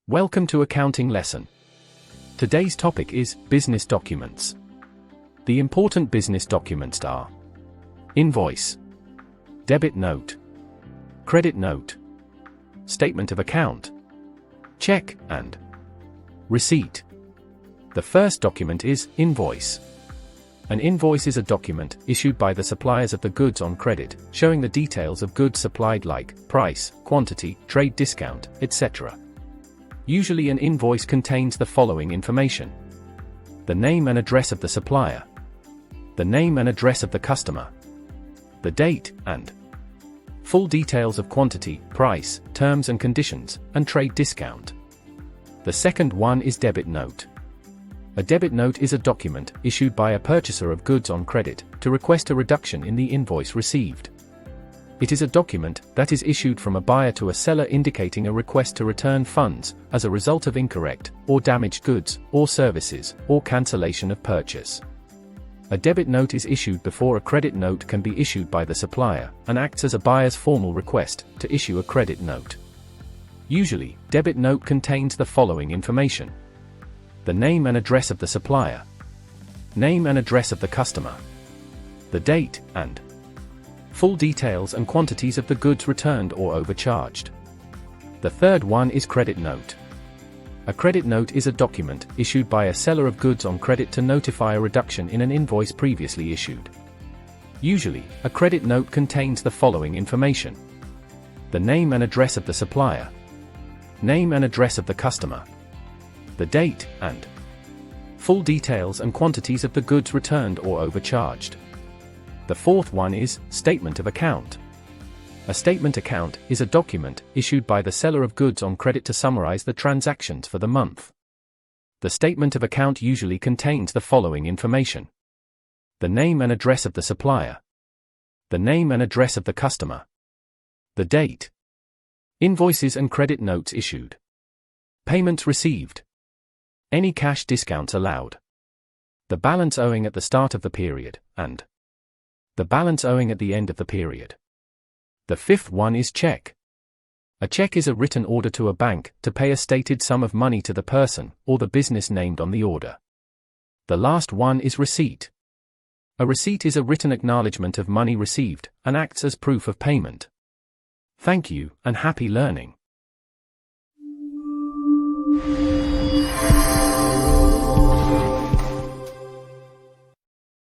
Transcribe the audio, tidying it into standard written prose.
Welcome to Accounting Lesson. Today's topic is business documents. The important business documents are Invoice, Debit Note, Credit Note, Statement of Account, Cheque, and Receipt. The first document is Invoice. An invoice is a document issued by the suppliers of the goods on credit, showing the details of goods supplied like price, quantity, trade discount, etc. Usually an invoice contains the following information: the name and address of the supplier, the name and address of the customer, the date, and full details of quantity, price, terms and conditions, and trade discount. The second one is Debit Note. A debit note is a document issued by a purchaser of goods on credit to request a reduction in the invoice received. It is a document that is issued from a buyer to a seller indicating a request to return funds as a result of incorrect or damaged goods or services or cancellation of purchase. A debit note is issued before a credit note can be issued by the supplier and acts as a buyer's formal request to issue a credit note. Usually, debit note contains the following information: the name and address of the supplier, name and address of the customer, the date, and full details and quantities of the goods returned or overcharged. The third one is Credit Note. A credit note is a document issued by a seller of goods on credit to notify a reduction in an invoice previously issued. Usually, a credit note contains the following information: the name and address of the supplier, name and address of the customer, the date, and full details and quantities of the goods returned or overcharged. The fourth one is Statement of Account. A statement account is a document issued by the seller of goods on credit to summarize the transactions for the month. The statement of account usually contains the following information: the name and address of the supplier, the name and address of the customer, the date, invoices and credit notes issued, payments received, any cash discounts allowed, the balance owing at the start of the period, and the balance owing at the end of the period. The fifth one is cheque. A cheque is a written order to a bank to pay a stated sum of money to the person or the business named on the order. The last one is receipt. A receipt is a written acknowledgement of money received and acts as proof of payment. Thank you, and happy learning.